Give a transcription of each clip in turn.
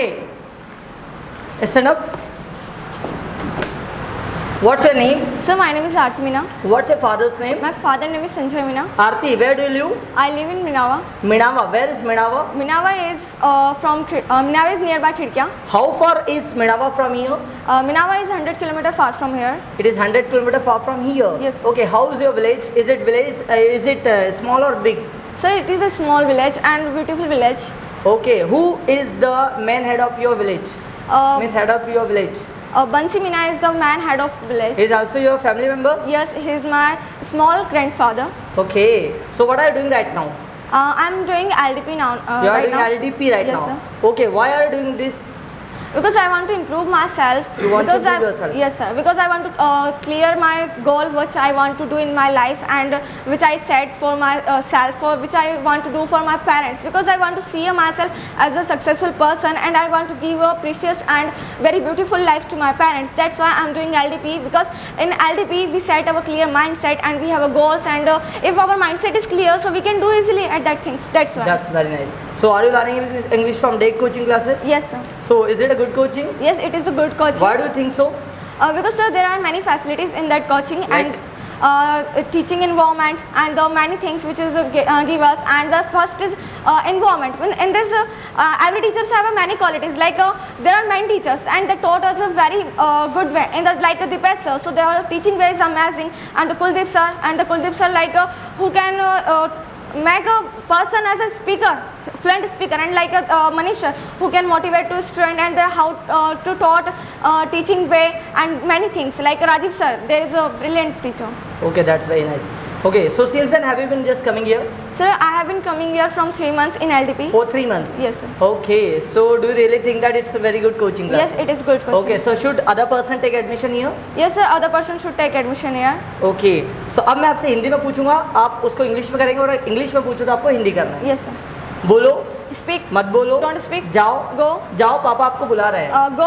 Okay. Stand up. What's your name? Sir, my name is Aarti Meena. What's your father's name? My father name is Sanjay Meena. Aarti, where do you live? I live in Minava. Minava. Where is Minava? Minava is Minava is nearby Khidkia. How far is Minava from here? Minava is 100 km far from here. It is 100 km far from here. Yes. Okay. How is your village? Is it small or big? Sir, it is a small village and beautiful village. Okay. Who is the main head of your village? Means head of your village. Bansi Meena is the man head of village. He is also your family member? Yes, he is my small grandfather. Okay. So what are you doing right now? I am doing LDP now. You are right doing now. LDP right Yes, now. sir. Okay. Why are you doing this? Because I want to improve myself. You want to Because improve yourself? Yes, sir. Because I want to clear my goal, which I want to do in my life, and which I set for myself, for which I want to do for my parents. Because I want to see myself as a successful person, and I want to give a precious and very beautiful life to my parents. That's why I'm doing LDP. Because in LDP we set our clear mindset, and we have a goals, and if our mindset is clear, so we can do easily at that things. That's why. That's very nice. So are you learning English from day coaching classes? Yes, sir. So is it a good coaching? Yes, it is a good coaching. Why do you think so? Because sir, there are many facilities in that coaching, Like? and teaching environment, and the many things which is give us. And the first is environment. In this, every teachers have many qualities. Like there are many teachers, and they taught us a very good way. In the like the best sir, so their teaching way is amazing. And the Kuldeep sir like who can make a person as a speaker, fluent speaker, and like Manish sir, who can motivate to student, and how to taught teaching way, and many things. Like Rajiv sir, there is a brilliant teacher. Okay, that's very nice. Okay, so since when have you been just coming here? Sir, I have been coming here from 3 months in LDP. For 3 months? Yes, sir. Okay, so do you really think that it's a very good coaching class? Yes, it is good coaching. Okay, so should other person take admission here? Yes, sir. Other person should take admission here. Okay, so अब मैं आपसे हिंदी में पूछूंगा, आप उसको English में करेंगे, और इंग्लिश में पूछो तो आपको हिंदी करना है. Yes, sir. बोलो, Speak. मत बोलो. Don't speak. जाओ. Go. जाओ, पापा आपको बुला रहे हैं. Go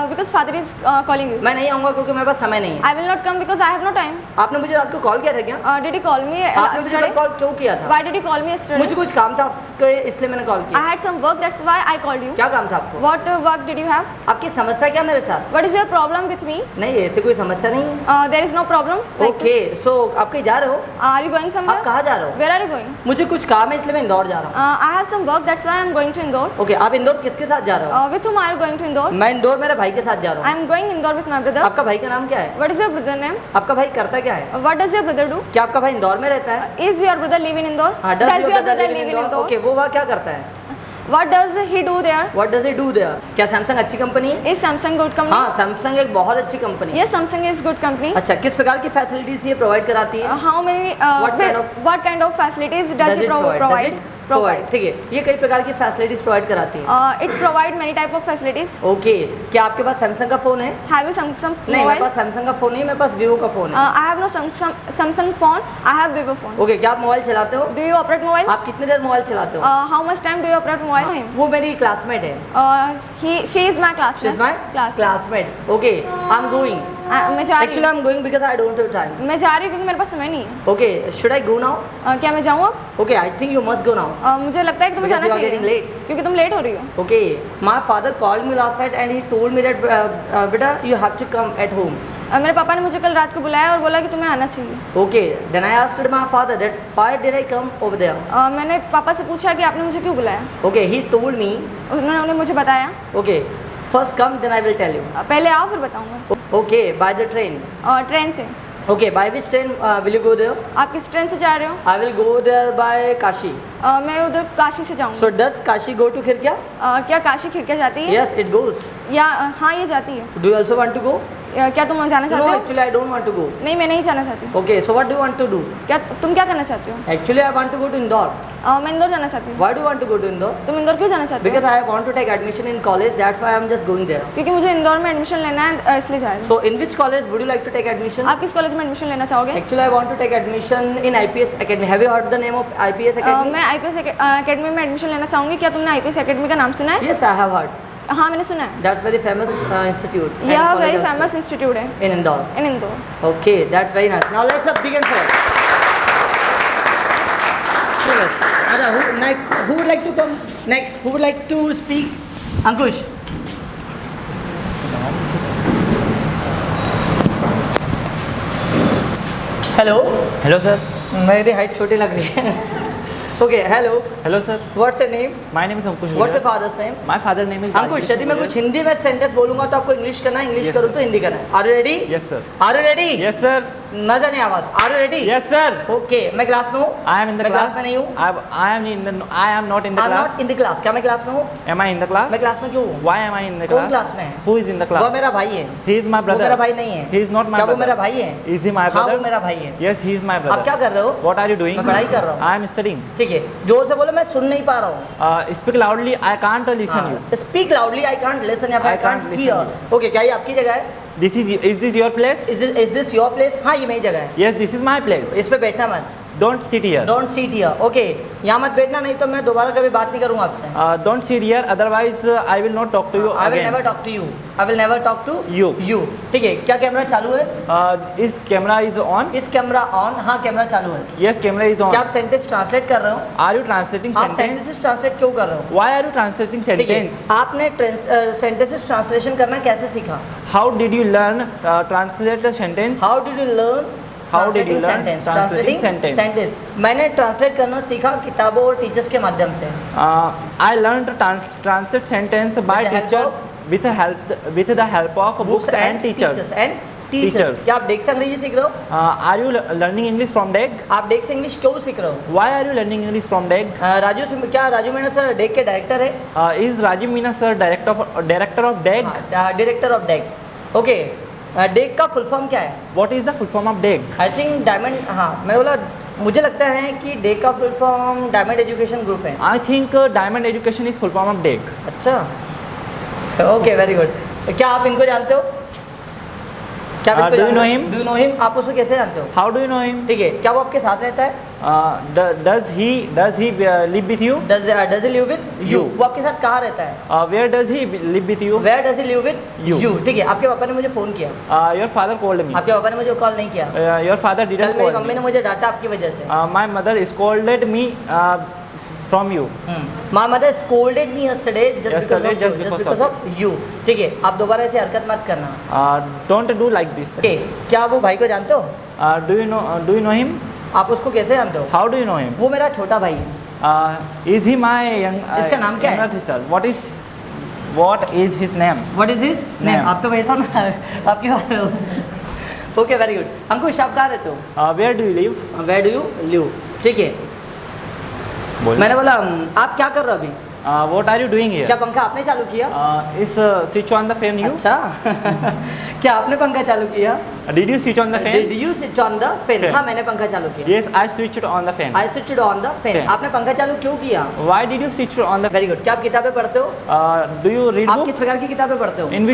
because father is calling you. मैं नहीं आऊंगा क्योंकि मेरे पास समय नहीं है. I will not come because I have no time. आपने मुझे रात को कॉल किया था क्या? Did you call me आपने मुझे yesterday? कॉल क्यों किया था? Why did you call me yesterday? मुझे कुछ काम था आपके, इसलिए मैंने कॉल I किया. had some work. That's why I called you. क्या काम था आपको? What work did you have? आपकी समस्या क्या मेरे साथ? What is your problem with me? नहीं, ऐसे कोई समस्या नहीं है. There is no problem. Okay, so आप कहीं जा रहे हो? Are you going somewhere? आप कहाँ जा रहे हो? Where are you going? मुझे कुछ काम है, इसलिए मैं इंदौर जा रहा हूँ. I have some work. That's why I'm going to Indore. Okay, आप इंदौर किसके साथ जा रहे हो? With whom are you going to Indore? मैं इंदौर मेरे भाई के साथ जा रहा हूँ. I'm going Indore with my brother. आपका भाई का नाम क्या है? What is your brother name? आपका भाई करता क्या है? What does your brother do? क्या आपका भाई इंदौर में रहता है? Is your brother live in Indore? हाँ, Does your brother live in Indore? Okay, वो वहाँ क्या करता है? What does he do there? What does he do their? क्या सैमसंग अच्छी कंपनी है? Is Samsung good company? हाँ, सैमसंग एक बहुत अच्छी कंपनी है. Yes, Samsung is good company. अच्छा, किस प्रकार की फैसिलिटीज ये प्रोवाइड कराती है? How many? What kind of facilities does it provide? Provide, ठीक है. ये कई प्रकार की फैसिलिटीज प्रोवाइड कराती है. It provide many type of facilities. Okay, क्या आपके पास सैमसंग का फोन है? Have you Samsung नहीं, मेरे mobile? पास सैमसंग का फोन नहीं है, मेरे पास वीवो का फोन है. I have no Samsung phone. I have Vivo phone. Okay, क्या आप मोबाइल चलाते हो? Do you operate mobile? आप कितनी देर मोबाइल चलाते हो? How much time do you operate mobile? वो मेरी क्लासमेट है. She is my classmate. She's my classmate. Okay, I'm going. मैं जा रही Actually, I'm going because I don't have time. हूँ. मैं जा रही हूँ क्योंकि मेरे पास समय नहीं है. Okay, should I go now? क्या मैं जाऊँ अब? Okay, I think you must go now. मुझे लगता है कि तुम्हें Because जाना you are getting चाहिए. late. क्योंकि तुम लेट हो रही हो. Okay, my father called me last night and he told me that beta, you have to come at home. मेरे पापा ने मुझे कल रात को बुलाया और बोला कि तुम्हें आना चाहिए. Okay, then I asked my father that why did I come over there? मैंने पापा से पूछा कि आपने मुझे क्यों बुलाया. Okay, he told me. उन्होंने मुझे बताया. Okay, first come then I will tell you. पहले आओ फिर बताऊंगा. Okay, by the train. Train से. Okay, by which train will you go there? आप किस ट्रेन से जा रहे हो? I will go there by Kashi. मैं उधर काशी से जाऊँगी. So does Kashi go to Khirkia? क्या काशी खिड़किया जाती है? Yes, it goes. या हाँ ये जाती है. Do you also want to go? क्या तुम जाना चाहते No, हो? actually I don't want to go. नहीं, मैं नहीं जाना चाहती. Okay, so what do you want to do? क्या तुम क्या करना चाहते हो? Actually I want to go to Indore. मैं इंदौर जाना चाहती हूँ. Why do you want to go to Indore? तुम इंदौर क्यों जाना चाहते हो? Because I want to take admission in college. That's why I'm just going there. क्योंकि मुझे इंदौर में एडमिशन लेना है, इसलिए जा रही हूँ. So in which college would you like to take admission? आप किस कॉलेज में एडमिशन लेना चाहोगे? Actually I want to take admission in IPS Academy. Have you heard the name of IPS Academy? मैं IPS एकेडमी में admission लेना चाहूँगी. क्या तुमने IPS एकेडमी का नाम सुना है? Yes, I have heard. हाँ, मैंने सुना है. That's very famous institute. and यह college very also famous institute है in Indore. In Indore. Okay, that's very nice. Now let's begin for it. Who next? Who would like to come next? Who would like to speak? Ankush hello hello sir. मेरी height छोटी लग रही है okay hello hello sir. What's your name my name is Ankush. What's your father's name my father name is Ankush यदि मैं कुछ हिंदी में sentence बोलूंगा तो आपको इंग्लिश करना है इंग्लिश Yes, करूँ sir. तो हिंदी करना है are you ready yes sir. Are you ready yes sir. मजा नहीं आवाज are you ready yes sir. Okay मैं क्लास में हूँ आई एम इन द मैं क्लास। क्लास में नहीं हूँ I am not in the I am class. Not in the class क्या मैं क्लास में हूँ am I in the class? मैं क्लास में क्यों हूँ why am I in the कौन क्लास? क्लास में है हु इज इन द वो क्लास? मेरा भाई है ही इज माय वो ब्रदर। मेरा भाई नहीं है ही इज नॉट माय क्या ब्रदर। वो मेरा भाई है इज ही माय हाँ ब्रदर? वो मेरा भाई है yes he is my brother. आप क्या कर रहे हो व्हाट आर यू डूइंग? मैं पढ़ाई कर रहा हूँ आई एम स्टडीइंग। ठीक है जोर से बोलो मैं सुन नहीं पा रहा हूँ speak loudly I can't listen you. Speak loudly I can't listen या I I can't can't listen here okay क्या ये आपकी जगह है this is your place? Is this your place हाँ ये मेरी जगह है yes this is my place. इस पे बैठना मत don't sit here. Don't sit here okay यहाँ मत बैठना नहीं तो मैं दोबारा कभी बात नहीं करूंगा आपसे don't sit here otherwise I will not talk to you I will again. Never talk to you I will never talk to You. ठीक है क्या कैमरा चालू है is camera is on? Is camera on हाँ camera चालू है yes camera is on. क्या आप सेंटेंस ट्रांसलेट कर रहे हो आर यू ट्रांसलेटिंग आप सेंटेंस? सेंटेंसेस ट्रांसलेट क्यों कर रहे हो व्हाई आर यू ट्रांसलेटिंग ठीक है सेंटेंस? आपने सेंटेंसेस ट्रांसलेशन करना कैसे सीखा how did you learn translate the sentence? How did you learn How did you learn translating sentence? Sentence मैंने ट्रांसलेट करना सीखा किताबों और टीचर्स के माध्यम से I learn to translate sentence by With the help teachers with the help of books and teachers. Teachers क्या आप डेक से अंग्रेजी सीख रहे हो are you learning English from deck? आप डेक से इंग्लिश क्यों सीख रहे हो why are you learning English from DEG? Raju से क्या राजू मीना सर डेक के डायरेक्टर है is Rajeev Meena sir director of DEG? Director of DEG okay DEG का फुल फॉर्म क्या है what is the full form of DEG? I think diamond हाँ मैं बोला मुझे लगता है कि डेक का full form diamond education group है I think diamond education is full form of DEG. अच्छा ओके वेरी गुड क्या आप इनको जानते हो क्या do you know him? Do you know him आप उसको कैसे जानते हो how do you know him? ठीक है क्या वो आपके साथ रहता है does he live with you? Does he live with you You. वो आपके साथ कहाँ रहता है where does he live with you? Where does he live with You. You ठीक है आपके पापा ने मुझे फोन किया योर फादर कॉल्ड मी। आपके पापा ने मुझे कॉल नहीं किया योर फादर कल डिडंट मेरी कॉल मम्मी ने मुझे डांटा आपकी वजह से my mother scolded me from you. My mother scolded me yesterday just because because of of you ठीक है आप दोबारा ऐसी हरकत मत करना don't do like this. Okay क्या आप वो भाई को जानते हो डू यू नो हिम? आप उसको कैसे जानते हो how do you know him? वो मेरा छोटा भाई है इज ही माय यंग इसका नाम क्या है? Sister? What is his name? What is his name Name. आप तो बैठा ना आपकी बात ओके वेरी गुड अंकुश आप कहाँ रहते हो where do you live? Where do you live ठीक है मैंने बोला आप क्या कर रहे हो अभी व्हाट आर यू डूइंग क्या हियर? पंखा आपने चालू किया is switch on the fan you? अच्छा क्या आपने पंखा चालू किया did you switch on the did fan? You switch on the fan Fan. हाँ मैंने पंखा चालू किया yes I switched on the fan. I switched on the fan Fan. आपने पंखा चालू क्यों किया why did you switch on the? Very good क्या आप किताबें पढ़ते हो डू यू रीड आप बुक? किस प्रकार की किताबें पढ़ते हो in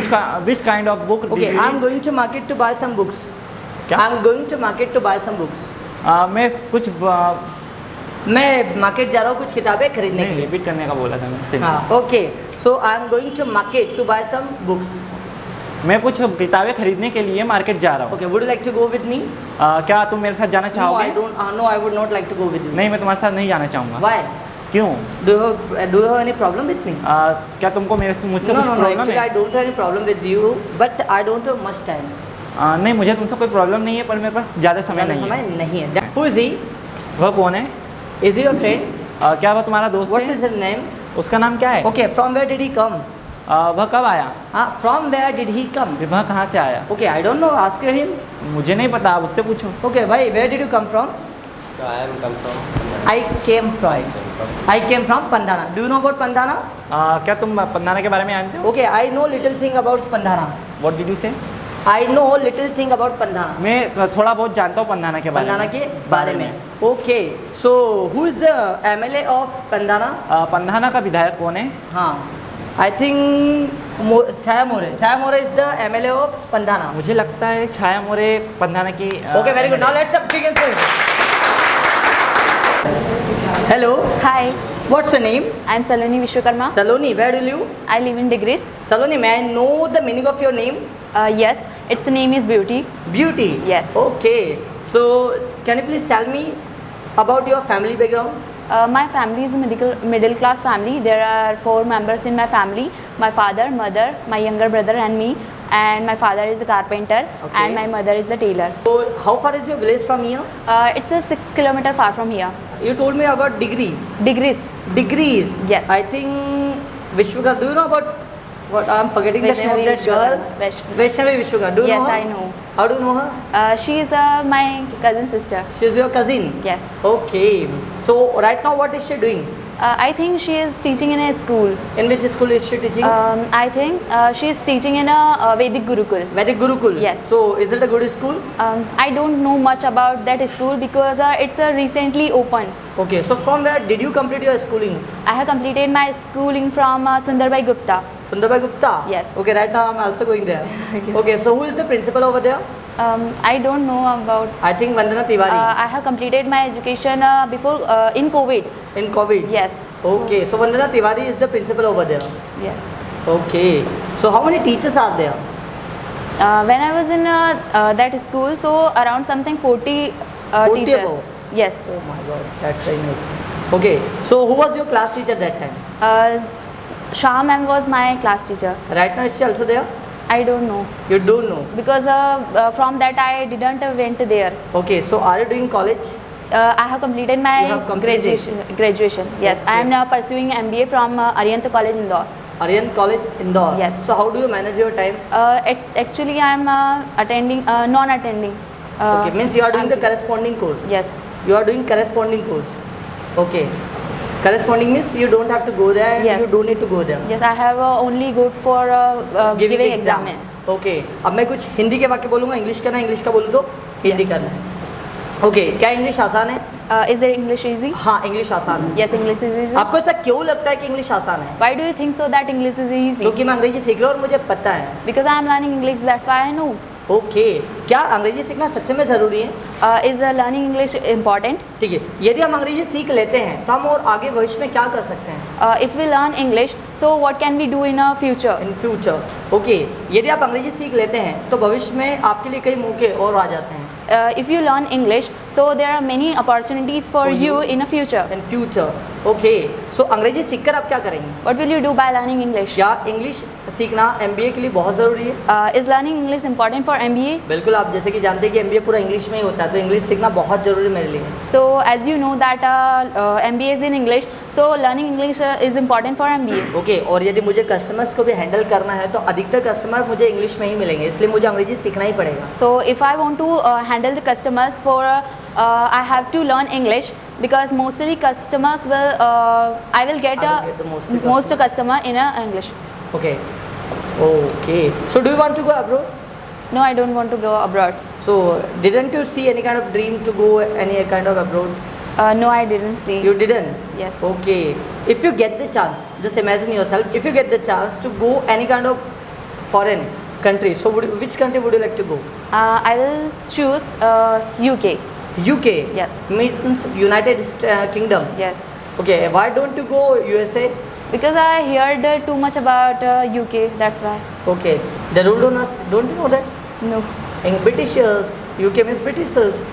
which kind of book do okay you I am read? Going to market to buy some books क्या? I am going to market to buy some books मैं कुछ मैं मार्केट जा रहा हूँ कुछ किताबें खरीदने के नहीं लिए रिपीट करने का बोला था मैंने। हाँ okay so I am going to market to buy some books मैं कुछ किताबें खरीदने के लिए मार्केट जा रहा हूँ। Okay would you like to go with me क्या तुम मेरे साथ जाना नो चाहोगे? I don't know I would not like to go with you नहीं मैं तुम्हारे साथ नहीं जाना चाहूँगा। व्हाई क्यों? Do you have any problem with me क्या तुमको मुझसे नो कुछ no no problem actually I है? Don't have any problem with you but I don't have much time नहीं मुझे तुमसे कोई प्रॉब्लम नहीं है पर मेरे पास ज़्यादा समय ज़्यादा नहीं है। समय नहीं है हु इज ही वह कौन है? इज ही योर फ्रेंड क्या वह तुम्हारा दोस्त व्हाट्स है? इज हिज नेम उसका नाम क्या है? Okay from where did he come वह कब आया? हाँ from where did he come वह कहाँ से आया? Okay I don't know ask him मुझे नहीं पता आप उससे पूछो। ओके भाई where did you come from So I am come from. I came from Pandana. Do you know about Pandana? क्या तुम पंधाना के बारे में जानते हो? Okay, I know little thing about Pandana. What did you say? I know little thing about Pandana. मैं थोड़ा बहुत जानता हूँ पंधाना के बारे में। पंधाना के बारे में। Okay, so who is the MLA of Pandana? Pandhana का विधायक कौन है? हाँ, I think Chhaya more. Chhaya more is the MLA of Pandana. मुझे लगता है छाया मोरे पंधाना की। Okay, very good. Now let's begin. Hello. Hi, What's your name? I am Saloni Vishwakarma. Saloni. Where do you live? I live in Degrees. Saloni, may I know the meaning of your name? Yes, its name is Beauty. Beauty. Yes. Okay. So, can you please tell me about your family background? My family is a middle class family. There are 4 members in my family. My father, mother, my younger brother and me. And my father is a carpenter Okay. and my mother is a tailor. So how far is your village from here? It's a 6 kilometer far from here. You told me about degree. Degrees. Degrees. Yes. I think Vishwakar. Do you know about what? I'm forgetting the name of Vaishnavi that girl. Vishwakarma. Vaishnavi Vishwakar. Do you Yes, know her? I know. How do you know her? She is my cousin sister. She's your cousin. Yes. Okay. So right now, what is she doing? I think she is teaching in a school. In which school is she teaching? I think she is teaching in a Vedic Gurukul. Vedic Gurukul. Yes. So is it a good school? I don't know much about that school because it's recently opened. Okay. So from where did you complete your schooling? I have completed my schooling from Sundarbai Gupta. Sundarbai Gupta. Yes. Okay. Right now I'm also going there. Okay. So who is the principal over there? I don't know about. I think Vandana Tiwari. I have completed my education before in COVID. In COVID. Yes. Okay. So Vandana Tiwari is the principal over there. Yes. Okay. So how many teachers are there? When I was in that school, so around something 40, 40 teachers. above? Yes. Oh my God. That's very nice. Okay. So who was your class teacher that time? Shah ma'am was my class teacher. Right now is she also there? I don't know You don't know. because from that I didn't went there. Okay. So are you doing college? I have completed my You have completed? graduation. Yes, I am Okay. now pursuing MBA from Aryant College Indore. Aryan College, Indore. Yes. So how do you manage your time? Actually, I am attending, non-attending. Okay. Means you are doing the I'm- corresponding course. Yes. You are doing corresponding course. Okay. Corresponding means you don't have to go there and Yes. you don't need to go there. Yes, I have only good for giving the exam. Okay अब मैं कुछ हिंदी के वाक्य बोलूँगा English करना है English का बोलूँ तो हिंदी Yes. करना है ओके क्या इंग्लिश आसान है Is it English easy? हाँ इंग्लिश आसान है Yes, English is easy. आपको ऐसा क्यों लगता है कि इंग्लिश आसान है Why do you think so that English is easy? क्योंकि मैं अंग्रेजी सीख रहा हूँ और मुझे पता है Because I am learning English, that's why I know. Okay क्या अंग्रेजी सीखना सच में ज़रूरी है Is learning English important? ठीक है यदि हम अंग्रेजी सीख लेते हैं तो हम और आगे भविष्य में क्या कर सकते हैं If we learn English, so what can we do in our future? In future okay यदि आप अंग्रेजी सीख लेते हैं तो भविष्य में आपके लिए कई मौके और आ जाते हैं If you learn English, so there are many opportunities for For you. you in a future. In future okay so अंग्रेजी सीखकर आप क्या करेंगे What will you do by learning English? क्या इंग्लिश सीखना एमबीए के लिए बहुत ज़रूरी है Is learning English important for MBA? बिल्कुल आप जैसे कि जानते हैं कि एमबीए पूरा इंग्लिश में ही होता है तो इंग्लिश सीखना बहुत ज़रूरी है मेरे लिए So as you know that MBA is in English, so learning English is important for MBA. Okay और यदि मुझे कस्टमर्स को भी हैंडल करना है तो अधिकतर कस्टमर मुझे इंग्लिश में ही मिलेंगे इसलिए मुझे अंग्रेजी सीखना ही पड़ेगा So if I want to handle the customers for, I have to learn English because mostly customers will, I will get I will get the most most customer in English. Okay okay so do you want to go abroad No, I don't want to go abroad. So didn't you see any kind of dream to go any kind of abroad No, I didn't see. You didn't? Yes. Okay. If you get the chance, just imagine yourself, if you get the chance to go any kind of foreign country, so which country would you like to go? I will choose UK. UK? Yes. Means United Kingdom? Yes. Okay. Why don't you go USA? Because I heard too much about UK, that's why. Okay. They ruled on us. Don't you know that? No. In Britishers. UK means Britishers.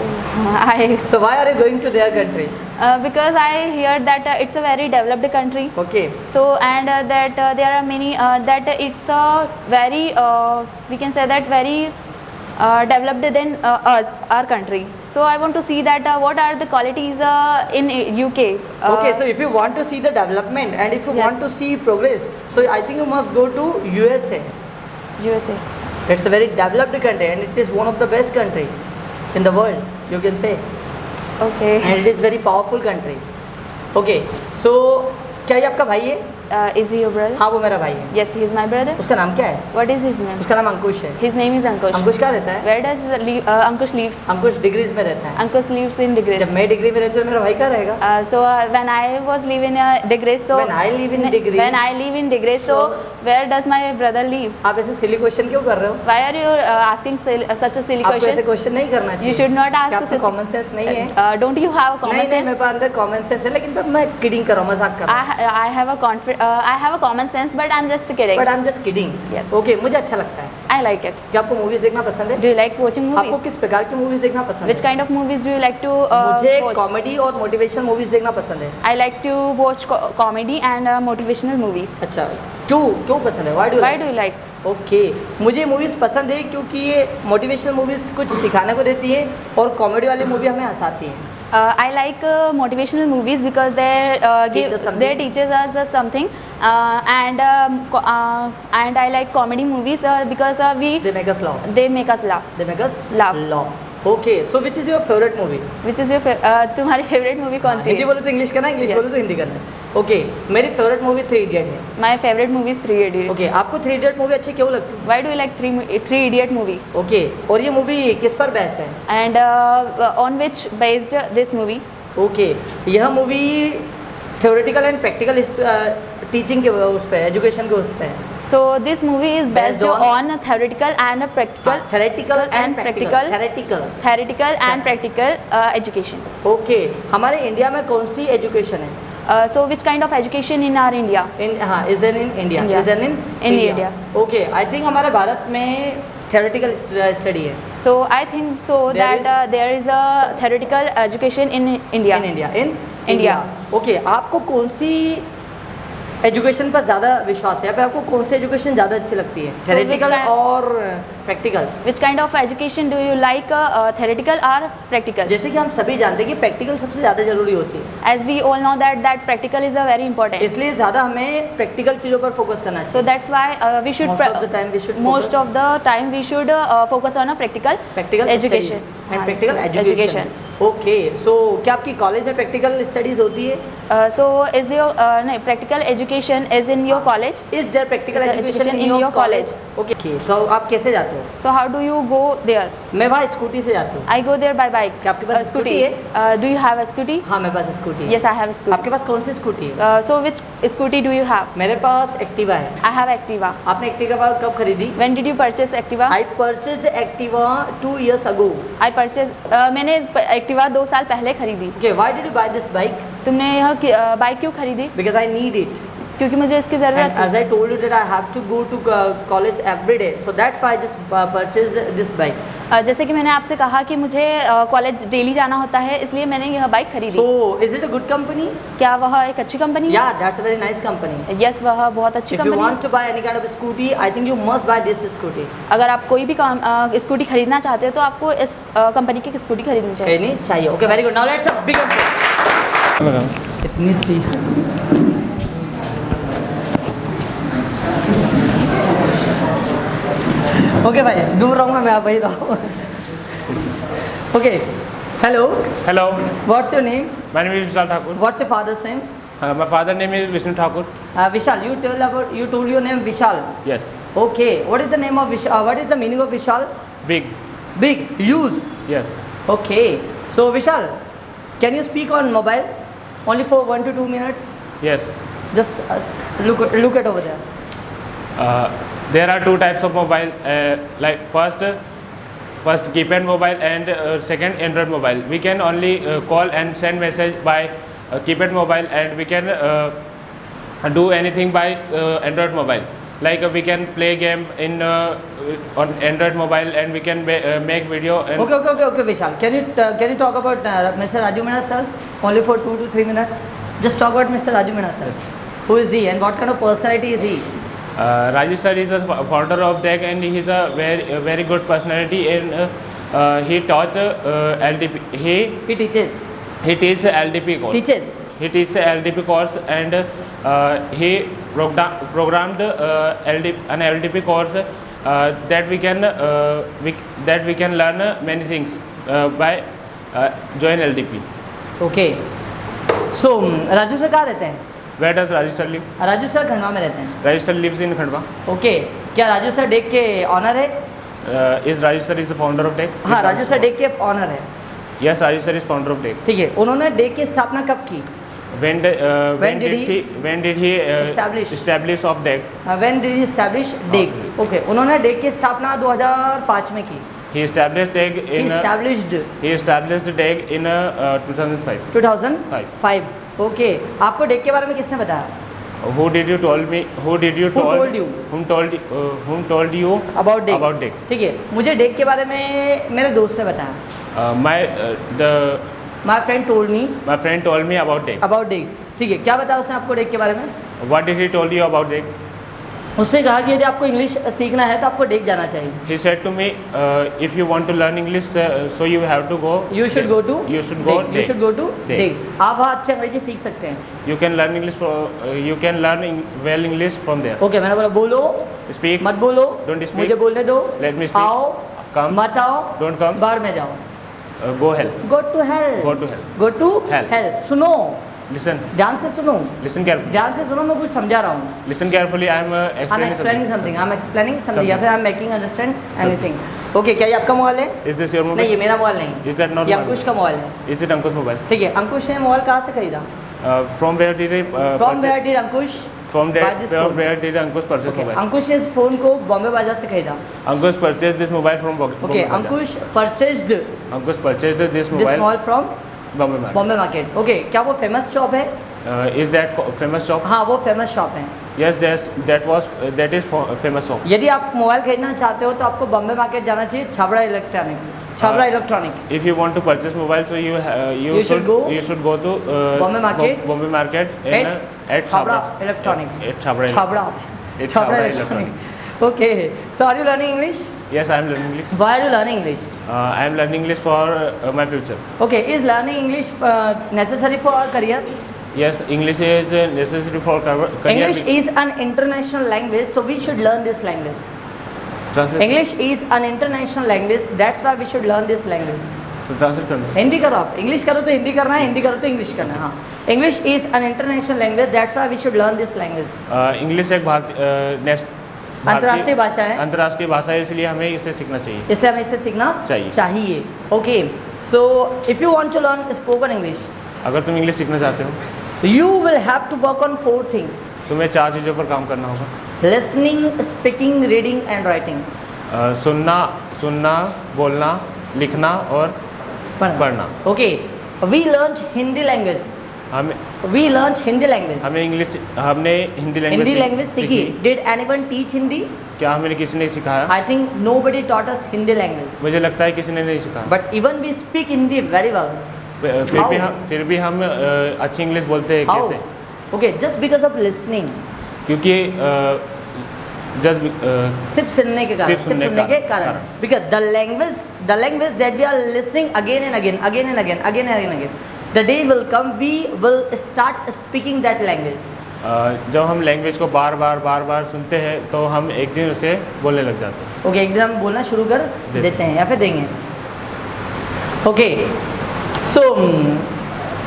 I So why are you going to their country? because I heard that it's a very developed country. Okay. So and that there are many that it's a very we can say that very developed than us, our country. So I want to see that what are the qualities in UK. Okay, so if you want to see the development and if you Yes. want to see progress, so I think you must go to USA. USA. It's a very developed country and it is one of the best country in the world, you can say. Okay. And it is very powerful country. Okay, so क्या ये आपका भाई है? Is he your brother? हाँ वो मेरा भाई है. Yes, he is my brother. उसका नाम क्या है? What is his name? उसका नाम अंकुश है. His name is Ankush. अंकुश कहाँ रहता है? Where does Ankush lives? Ankush degrees में रहता है. Ankush lives in Digris. जब मैं डिग्री में रहती हूँ मेरा भाई कहाँ रहेगा? So when I was living in Digris, so When I live in Digris- when I live in Digris, so where does my brother live? आप ऐसे सिली क्वेश्चन क्यों कर रहे हो? Why are you asking such a silly आपको ऐसे questions? Question नहीं करना चाहिए. You should not ask क्या आपको such- कॉमन सेंस नहीं है? Don't you have a common नहीं नहीं sense? मेरे पास अंदर कॉमन सेंस है लेकिन मैं किडिंग कर रहा हूँ मजाक कर रहा हूँ. I have a common sense, but I'm just kidding. But I am just kidding. Yes. Okay मुझे अच्छा लगता है. I like it. क्या आपको मूवीज देखना पसंद है? Do you like watching आपको movies? किस प्रकार की मूवीज देखना पसंद Which है? kind of movies do you like to मुझे watch? कॉमेडी और मोटिवेशन मूवीज देखना पसंद है। I like to watch comedy and motivational movies. अच्छा, क्यों पसंद है? Why Why do you like? Okay, मुझे मूवीज़ पसंद है क्योंकि ये मोटिवेशनल मूवीज़ कुछ सिखाने को देती है और कॉमेडी वाली मूवी हमें हंसाती हैं। I like motivational movies because Teach us something. they teaches us something, and I like comedy movies because They make us laugh. they make us laugh. They make us Laugh. Okay, so which is your favourite movie? Which is your तुम्हारी favorite movie कौन सी हिंदी है? बोलो तो English करना, English Yes. बोलो तो हिंदी करना। Okay, मेरी फेवरेट मूवी 3 इडियट है। My favorite movie is 3 Idiots. Okay, आपको 3 इडियट मूवी अच्छी क्यों लगती है? Why do you like 3 Idiot movie? Okay, और ये मूवी किस पर बेस्ड है? And on which based this movie? Okay, यह movie theoretical and practical teaching के उस पे, एजुकेशन के उस पे है। So this movie is based Based on theoretical and practical. Theoretical and practical. Theoretical. Theoretical and practical education. Okay, हमारे India में कौन सी एजुकेशन है? So which kind of education in our India? हाँ, is there in India? India. Is there in In India. Okay, I think हमारे भारत में theoretical study है। So I think so There that there is a theoretical education in India. In India, in India. Okay, आपको कौन सी education पर ज़्यादा विश्वास है, या फिर आपको कौन सी एजुकेशन ज़्यादा अच्छी लगती है, which थ्योरेटिकल kind- और practical? Which kind of education do you like, theoretical or practical? जैसे कि हम सभी जानते हैं कि प्रैक्टिकल सबसे ज़्यादा ज़रूरी होती है, As we all know that practical is a very important. इसलिए ज़्यादा हमें प्रैक्टिकल चीज़ों पर फोकस करना So चाहिए। that's why we should Most of the time we should most focus- of the time we should focus on a practical practical education. And practical education. Okay, so क्या आपकी college में practical studies होती है? So is your no, practical education is in your college? Is there practical The education education in in your your college? Okay, तो आप कैसे जाते हो? So how do you go there? मैं भाई स्कूटी से जाता हूँ। I go there by bike. क्या आपके पास स्कूटी है? Do you have a scooty? हाँ, मेरे पास स्कूटी है। Yes, I have a scooty. आपके पास कौन सी स्कूटी है? So which scooty do you have? मेरे पास एक्टिवा है। I have Activa. आपने एक्टिवा कब खरीदी? When did you purchase Activa? I purchase Activa 2 years ago. I purchased मैंने Activa 2 साल पहले खरीदी. Okay, why did you buy this bike? तुमने यह बाइक क्यों खरीदी? Because I need it. क्योंकि मुझे इसकी And ज़रूरत as थी. I told you that I have to go to college every day, so that's why I just purchased this bike. जैसे कि मैंने आपसे कहा कि मुझे कॉलेज डेली जाना होता है, इसलिए मैंने यह बाइक खरीदी. So is it a good company? क्या वह एक अच्छी कंपनी है? Yeah, that's a very nice company. Yes, वह बहुत अच्छी If you कंपनी है. want to buy any kind of a scooty, I think you must buy this scooty. अगर आप कोई भी स्कूटी खरीदना चाहते हो तो आपको इस कंपनी की स्कूटी खरीदनी चाहिए. नहीं चाहिए. Okay, very good. Now let's have big applause. इतनी सी. ओके भाई, दूर रहूँगा मैं, आप वही रहो. Okay, hello, Hello, what's your name? my name is Vishal Thakur. What's your father's name? My father name is Vishnu Thakur. Vishal, you told your name Vishal. Yes, Okay, what is the name of Vishal? What is the meaning of Vishal? big. Big, huge. Yes. Okay, so Vishal, can you speak on mobile? Only for 1 to 2 minutes. Yes. Just look at over there. There are two types of mobile. Like first keypad mobile and second Android mobile. We can only call and send message by keypad mobile, and we can do anything by Android mobile. Like we can play game in on Android mobile, and we can make video. And Okay, Vishal. Can you talk about Mr. Raju Meena sir? Only for 2 to 3 minutes. Just talk about Mr. Raju Meena sir. Who is he and what kind of personality is he? Rajesh sir is a founder of DEC, and he is a very good personality, and he taught LDP. He teaches. He teaches LDP course. Teaches. He teaches LDP course, and he programmed an LDP course that we can learn many things by join LDP. Okay. So Raju sir कहाँ रहते हैं? Where does Rajesh sir live? Raju sir Khandwa में रहते हैं. Rajesh sir lives in Khandwa. Okay, क्या Raju sir DEG के honour है? Is Rajesh sir is the founder of DEC? हाँ, राजू सर डेक के ऑनर है. Yes, Rajesh sir is founder of DEC. ठीक है. उन्होंने डेक की स्थापना कब की? When did he establish of DEC? When did he establish DEC? Okay. उन्होंने डेक की स्थापना 2005 में की. He established DEC in He established he established DEC in 2005. 2005. Okay. आपको डेक के बारे में किसने बताया? Who did you told me? Who did you Who told you? Whom told you about day about Dick? ठीक है, मुझे डेक के बारे में मेरे दोस्त ने बताया. My friend told me My friend told me about Dick. About deck. ठीक है, क्या बताया उसने आपको डेक के बारे में? What did he told you about Dick? उसने कहा कि यदि आपको इंग्लिश सीखना है तो आपको डेक जाना चाहिए. He said to me, if you want to learn English, so you have to go. You should go to You should go. You should go to Dick. Deck. आप वहाँ अच्छे अंग्रेजी सीख सकते हैं. You can learn English. You can learn well English from there. Okay, मैंने बोला बोलो Speak. मत बोलो, Don't speak. मुझे बोलने दो. Let me speak. आओ Come. मत आओ, Don't come. बाहर में जाओ. Go hell. Go to hell. Go to hell. Go to Hell. Hell. सुनो, Listen. ध्यान से सुनो, Listen carefully. ध्यान से सुनो, मैं कुछ समझा रहा हूँ. Listen carefully. I am I'm explaining something. I'm explaining something. या फिर I'm making understand anything. Okay, क्या ये आपका मोबाइल है? Is this your mobile? नहीं, ये मेरा मोबाइल नहीं. Is that not ये my अंकुश का मोबाइल है. Is it Ankush's mobile? ठीक है, अंकुश ने मोबाइल कहाँ से खरीदा? From where did he? From where did Ankush From buy that. this From phone? where did Ankush purchase Okay, mobile? अंकुश ने इस फोन को बॉम्बे बाजार से खरीदा. Ankush purchased this mobile from Bombay. Okay, Ankush purchased Ankush purchased this this mobile mobile from Bombay market. Bombay market. Okay, क्या वो famous shop है? Is that famous shop? हाँ, वो फेमस शॉप है. Yes, that is famous shop. यदि आप mobile खरीदना चाहते हो तो आपको बॉम्बे मार्केट जाना चाहिए. Chhabra electronic. If you want to purchase mobile, so you should go to Bombay market. Bombay market at Chhabra Chhabra. Electronic. At Chhabra. Chhabra Chhabra electronic. Okay, so are you learning English? Yes, I am learning English. Why are you learning English? I am learning English for my future. Okay, is learning English necessary for our career? Yes, English is necessary for career. English is an international language, so we should learn this language. Translate. English is an international language, that's why we should learn this language. So translate करना. हिंदी करो आप. English करो तो हिंदी करना है, हिंदी करो तो English करना है. हाँ, English is an international language, that's why we should learn this language. English एक अंतर्राष्ट्रीय भाषा है. अंतर्राष्ट्रीय भाषा है, इसलिए हमें इसे सीखना चाहिए. इसलिए हमें इसे सीखना चाहिए. Okay, so if you want to learn spoken English, अगर तुम इंग्लिश सीखना चाहते हो, you will have to work on 4 things: तुम्हें 4 चीज़ों पर काम करना होगा. listening, speaking, reading and writing. सुनना, बोलना, लिखना और पढ़ना. Okay, we learned Hindi language. हमने हिंदी लैंग्वेज सीखी. Did anyone teach Hindi? क्या हमें किसी ने सिखाया? I think nobody taught us Hindi language. मुझे लगता है किसी ने नहीं सिखाया. But even we speak Hindi very well. फिर भी हम अच्छी इंग्लिश बोलते हैं. How? कैसे? Okay, just because of listening. क्योंकि सिर्फ सुनने के कारण. Because the language that we are listening again and again, the day will come we will start speaking that language. जब हम लैंग्वेज को बार बार सुनते हैं तो हम एक दिन उसे बोलने लग जाते हैं. Okay, एक दिन हम बोलना शुरू कर देते हैं या फिर देंगे. Okay, so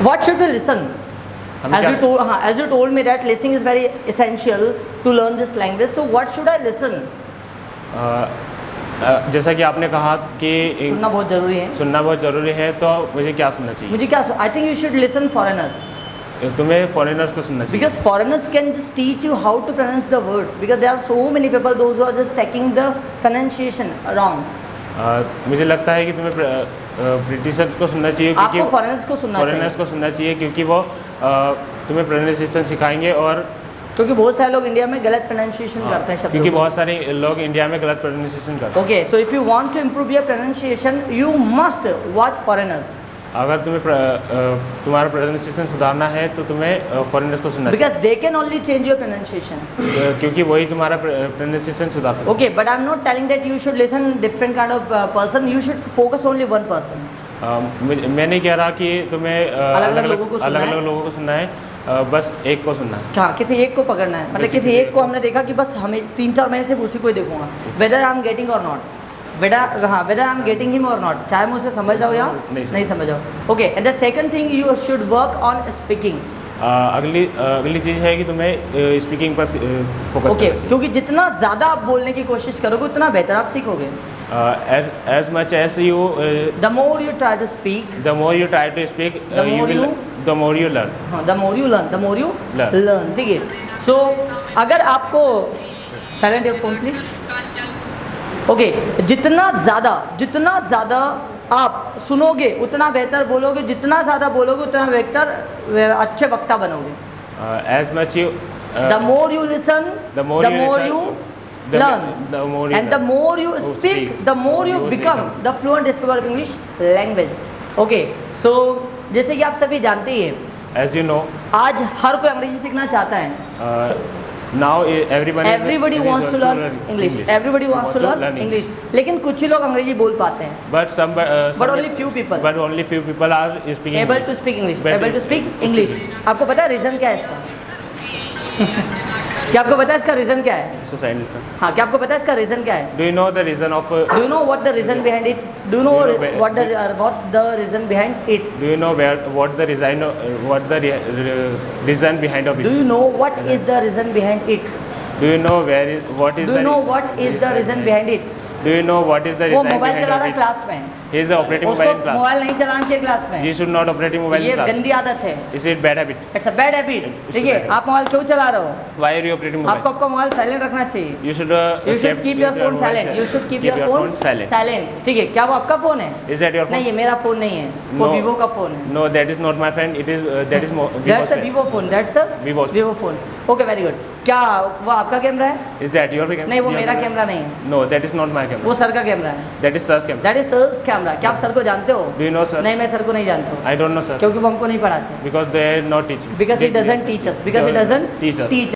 what should we listen? As you told me that listening is very essential to learn this language. So what should I listen? जैसा कि आपने कहा कि सुनना बहुत ज़रूरी है. तो मुझे क्या सुनना चाहिए? I think you should listen foreigners. तुम्हें फॉरेनर्स को सुनना चाहिए. Because foreigners can just teach you how to pronounce the words. Because there are so many people those who are just taking the pronunciation wrong. मुझे लगता है कि तुम्हें Britishers को सुनना चाहिए. आपको फॉरेनर्स को सुनना चाहिए क्योंकि वो तुम्हें प्रोनाउंसिएशन सिखाएंगे. और क्योंकि बहुत सारे लोग इंडिया में गलत प्रोनाउंसिएशन करते हैं शब्दों क्योंकि को. बहुत सारे लोग इंडिया में गलत प्रोनाउंसिएशन करते हैं. Okay, so if you want to improve your pronunciation you must watch foreigners. अगर तुम्हारा प्रोनाउंसिएशन सुधारना है तो तुम्हें फॉरेनर्स को सुनना चाहिए. Because they can only change your pronunciation. क्योंकि वही तुम्हारा प्रोनाउंसिएशन सुधार सकते हैं. Okay, but I am not telling that you should listen different kind of person. You should focus only one person. मैं नहीं कह रहा कि तुम्हें अलग-अलग लोगों को सुनना है. बस एक को सुनना है. हाँ, किसी एक को पकड़ना है. मतलब किसी एक को हमने देखा कि बस हमें 3-4 महीने से उसी को ही देखूंगा. वेदर आई एम गेटिंग और not, whether I am getting him और नॉट, चाहे मैं उसे समझ जाओ या नहीं समझ जाओ. Okay, and the second thing you should work on speaking. अगली चीज़ है कि तुम्हें स्पीकिंग पर फोकस. ओके, क्योंकि जितना ज़्यादा आप बोलने की कोशिश करोगे उतना बेहतर आप सीखोगे. As much as you the more you try to speak, the more you learn. the more you learn. ठीक है. सो अगर आपको silent your phone please. Okay, जितना ज़्यादा आप सुनोगे उतना बेहतर बोलोगे. जितना ज़्यादा बोलोगे उतना बेहतर अच्छे वक्ता बनोगे. the more you listen, the more you listen, learn, the more you and the learn. more you You speak, speak, the more you you become become the fluent speaker of English language. Okay, so जैसे कि आप सभी जानते ही हैं, As you know, आज हर कोई अंग्रेजी सीखना चाहता है. now everybody Everybody wants to learn English. Everybody wants to learn English. लेकिन कुछ ही लोग अंग्रेजी बोल पाते हैं. But But only few people. But only few people are speaking Able English. to speak English. But Able to speak English. आपको पता है रीजन क्या है इसका? क्या आपको पता है इसका रीजन क्या है? इसको side लिखो. हाँ, क्या आपको पता है इसका रीजन क्या है? Do you know the reason of? Do you know what the reason behind it? Do you know what the reason behind it? Do you know what the reason? What the reason behind of Do it? you know what is the reason behind it? Do you know what is Do the? you know what is the reason behind it? Do you know what is the वो reason mobile behind चला रहा है of it? Class में. He is operating उसको mobile in class. Mobile नहीं चलाना चाहिए class में. He should not operating mobile ये in class. गंदी आदत है. Is it bad habit? It's a bad habit. ठीक है, bad. आप मोबाइल क्यों चला रहे हो? Why are you operating mobile? आपको आपका मोबाइल साइलेंट रखना चाहिए. You should. You should keep your phone silent. You should keep your phone silent. ठीक है, क्या वो आपका फोन है? Is that your phone? नहीं, ये मेरा फोन नहीं है. वो No. वीवो का फोन है. No, that is not my friend. It is that is Vivo's That's a friend. Vivo phone. That's a Vivo's. Vivo phone. Okay, very good. क्या वो आपका कैमरा है? Is that your camera? नहीं, वो मेरा camera नहीं है. No, that is not my camera. वो सर का कैमरा है. That is sir's camera. That is sir's camera. क्या आप सर को जानते हो? Do you know sir? नहीं, मैं सर को नहीं जानता हूँ. I don't know sir. क्योंकि वो हमको नहीं पढ़ाते. Because they are not teaching. Because he doesn't teach us. Because he doesn't teach us. teach